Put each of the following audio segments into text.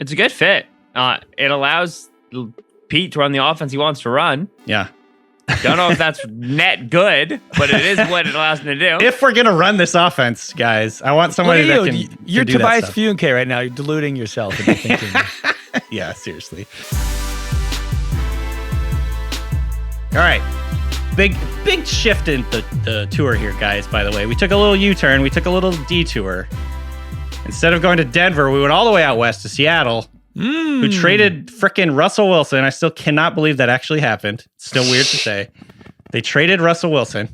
It's a good fit. It allows Pete to run the offense he wants to run. Yeah. Don't know if that's net good, but it is what it allows him to do. If we're going to run this offense, guys, I want somebody that can You're do Tobias that Funke right now. You're deluding yourself into thinking. Yeah, seriously. All right. Big shift in the tour here, guys, by the way. We took a little U-turn. We took a little detour. Instead of going to Denver, we went all the way out west to Seattle, who traded frickin' Russell Wilson. I still cannot believe that actually happened. It's still weird to say. They traded Russell Wilson.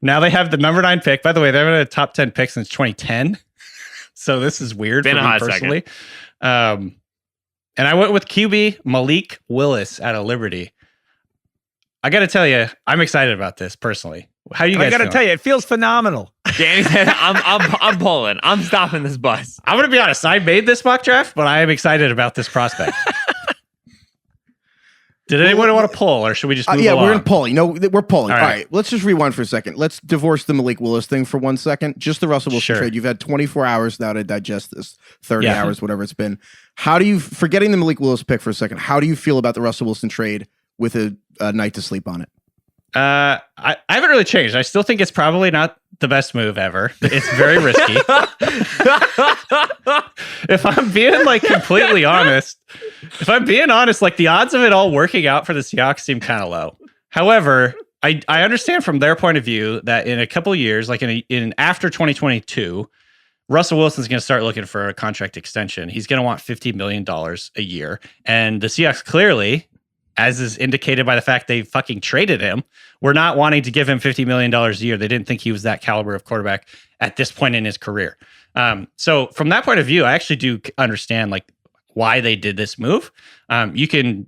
Now they have the number 9 pick. By the way, they haven't had a top 10 pick since 2010. So this is weird for me personally. And I went with QB Malik Willis out of Liberty. I got to tell you, I'm excited about this personally. How you guys? I got to tell you, it feels phenomenal. Danny said, "I'm pulling. I'm stopping this bus." I'm going to be honest. I made this mock draft, but I am excited about this prospect. Did anyone want to pull, or should we just move along? We're in polling. No, we're polling. All right. Let's just rewind for a second. Let's divorce the Malik Willis thing for 1 second. Just the Russell Wilson trade. You've had 24 hours now to digest this, 30 hours, whatever it's been. How do you, forgetting the Malik Willis pick for a second, how do you feel about the Russell Wilson trade with a night to sleep on it? I haven't really changed. I still think it's probably not the best move ever. It's very risky. If I'm being completely honest, the odds of it all working out for the Seahawks seem kind of low. However, I understand from their point of view that in a couple of years, in after 2022, Russell Wilson's going to start looking for a contract extension. He's going to want $50 million a year. And the Seahawks clearly, as is indicated by the fact they fucking traded him, were not wanting to give him $50 million a year. They didn't think he was that caliber of quarterback at this point in his career. So from that point of view, I actually do understand why they did this move. You can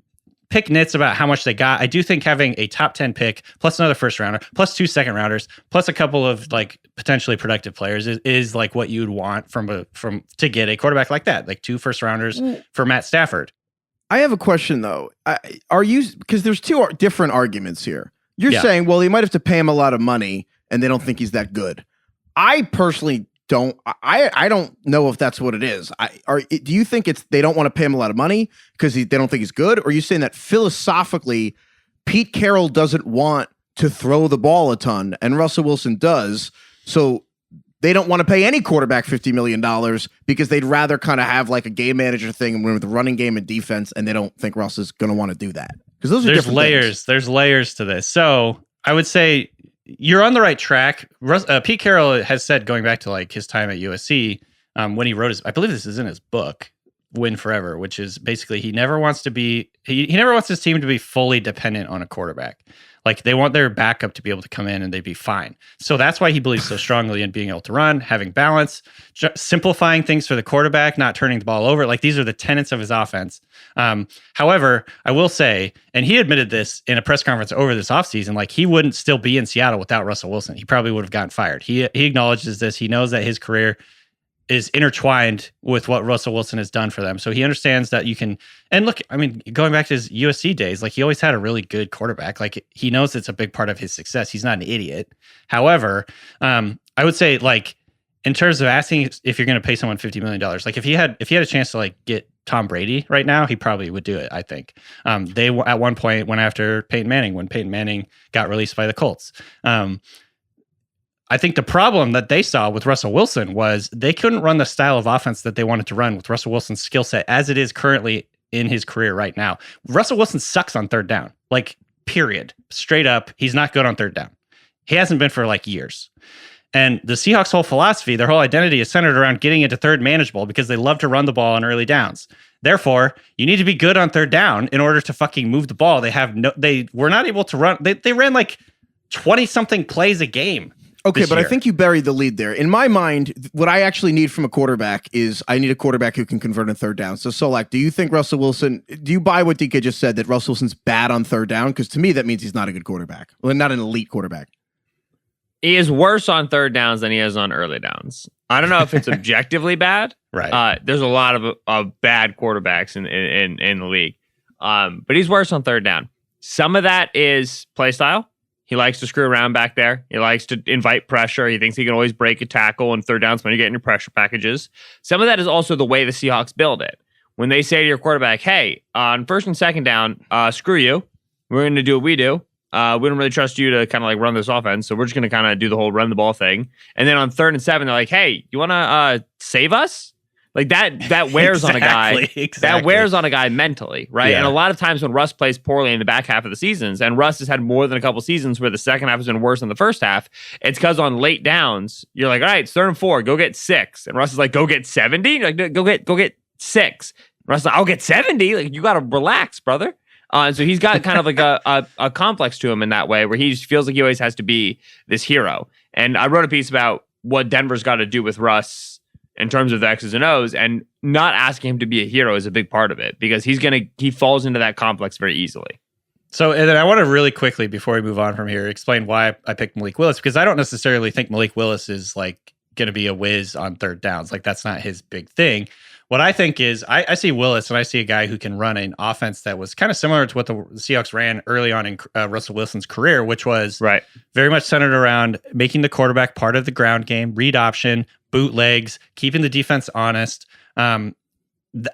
pick nits about how much they got. I do think having a top 10 pick plus another first rounder plus 2 second rounders plus a couple of potentially productive players is what you'd want to get a quarterback like that, 2 first rounders for Matt Stafford. I have a question though. Because there's 2 different arguments here. You're saying, well, they might have to pay him a lot of money and they don't think he's that good. I personally don't. I don't know if that's what it is. Do you think they don't want to pay him a lot of money because they don't think he's good? Or are you saying that philosophically, Pete Carroll doesn't want to throw the ball a ton and Russell Wilson does, so they don't want to pay any quarterback $50 million because they'd rather kind of have a game manager thing with the running game and defense, and they don't think Russ is going to want to do that? Because those are different layers. things. There's layers to this. So I would say you're on the right track. Pete Carroll has said, going back to his time at USC, when he wrote I believe this is in his book, Win Forever, which is basically he never wants his team to be fully dependent on a quarterback. They want their backup to be able to come in and they'd be fine. So that's why he believes so strongly in being able to run, having balance, simplifying things for the quarterback, not turning the ball over. These are the tenets of his offense. However, I will say, and he admitted this in a press conference over this offseason, he wouldn't still be in Seattle without Russell Wilson. He probably would have gotten fired. He acknowledges this. He knows that his career is intertwined with what Russell Wilson has done for them. So he understands that you can, and look, going back to his USC days, he always had a really good quarterback. He knows it's a big part of his success. He's not an idiot. However, I would say in terms of asking if you're going to pay someone $50 million, if he had a chance to get Tom Brady right now, he probably would do it. I think they at one point went after Peyton Manning when Peyton Manning got released by the Colts. I think the problem that they saw with Russell Wilson was they couldn't run the style of offense that they wanted to run with Russell Wilson's skill set as it is currently in his career right now. Russell Wilson sucks on third down, period. Straight up, he's not good on third down. He hasn't been for years. And the Seahawks' whole philosophy, their whole identity is centered around getting into third manageable because they love to run the ball on early downs. Therefore, you need to be good on third down in order to fucking move the ball. They were not able to run. They ran 20 something plays a game. Okay, but I think you buried the lead there. In my mind, what I actually need from a quarterback is I need a quarterback who can convert on third down. So, Solak, do you think do you buy what DK just said, that Russell Wilson's bad on third down? Because to me, that means he's not a good quarterback. Well, not an elite quarterback. He is worse on third downs than he is on early downs. I don't know if it's objectively bad. Right. There's a lot of bad quarterbacks in the league. But he's worse on third down. Some of that is play style. He likes to screw around back there. He likes to invite pressure. He thinks he can always break a tackle and third downs when you get in your pressure packages. Some of that is also the way the Seahawks build it, when they say to your quarterback, hey, on first and second down, screw you. We're going to do what we do. We don't really trust you to kind of like run this offense. So we're just going to kind of do the whole run the ball thing. And then on 3rd and 7, they're like, hey, you want to save us? Like that wears on a guy. That wears on a guy mentally, right? Yeah. And a lot of times when Russ plays poorly in the back half of the seasons, and Russ has had more than a couple seasons where the second half has been worse than the first half, it's because on late downs, you're like, all right, it's 3rd and 4, go get 6. And Russ is like, go get 70? You're like, go get 6. And Russ is like, I'll get 70? Like, you got to relax, brother. And so he's got kind of like a complex to him in that way where he feels like he always has to be this hero. And I wrote a piece about what Denver's got to do with Russ in terms of the X's and O's, and not asking him to be a hero is a big part of it because he falls into that complex very easily. So, and then I want to really quickly, before we move on from here, explain why I picked Malik Willis, because I don't necessarily think Malik Willis is like going to be a whiz on 3rd downs. Like that's not his big thing. What I think is I see Willis and I see a guy who can run an offense that was kind of similar to what the Seahawks ran early on in Russell Wilson's career, which was very much centered around making the quarterback part of the ground game, read option, bootlegs, keeping the defense honest.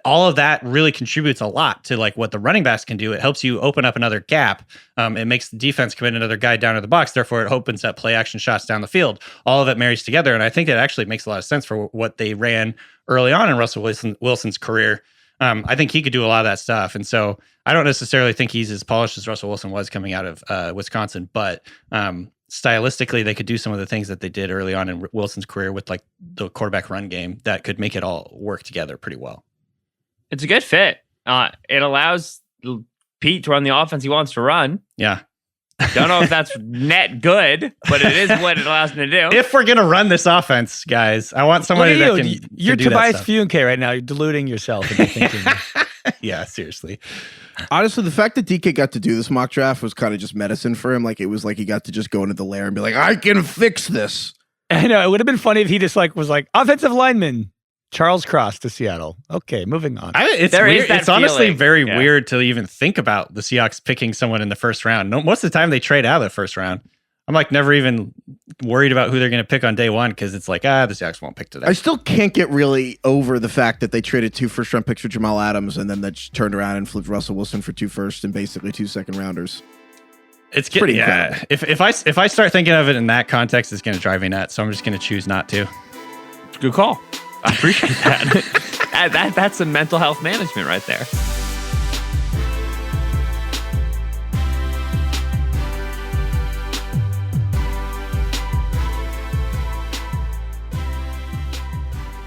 All of that really contributes a lot to like what the running backs can do. It helps you open up another gap. It makes the defense commit another guy down to the box. Therefore, it opens up play action shots down the field. All of it marries together. And I think it actually makes a lot of sense for what they ran early on in Russell Wilson's career. I think he could do a lot of that stuff. And so I don't necessarily think he's as polished as Russell Wilson was coming out of Wisconsin, but stylistically, they could do some of the things that they did early on in Wilson's career with like the quarterback run game that could make it all work together pretty well. It's a good fit. It allows Pete to run the offense he wants to run. Yeah. Don't know if that's net good, but it is what it allows him to do. If we're going to run this offense, guys, I want somebody that can You're do Tobias that Funke right now. You're deluding yourself into thinking. Yeah, seriously. Honestly, the fact that DK got to do this mock draft was kind of just medicine for him. Like it was like he got to just go into the lair and be like, I can fix this. I know it would have been funny if he just like was like offensive lineman Charles Cross to Seattle. Okay, moving on. It's weird. It's honestly very weird to even think about the Seahawks picking someone in the first round. Most of the time they trade out of the first round. I'm like never even worried about who they're going to pick on day one because it's like, the Seahawks won't pick today. I still can't get really over the fact that they traded 2 first-round picks for Jamal Adams and then they just turned around and flipped Russell Wilson for 2 first and basically 2 second-rounders. It's pretty incredible. If I start thinking of it in that context, it's going to drive me nuts. So I'm just going to choose not to. Good call. I appreciate that. That's some mental health management right there.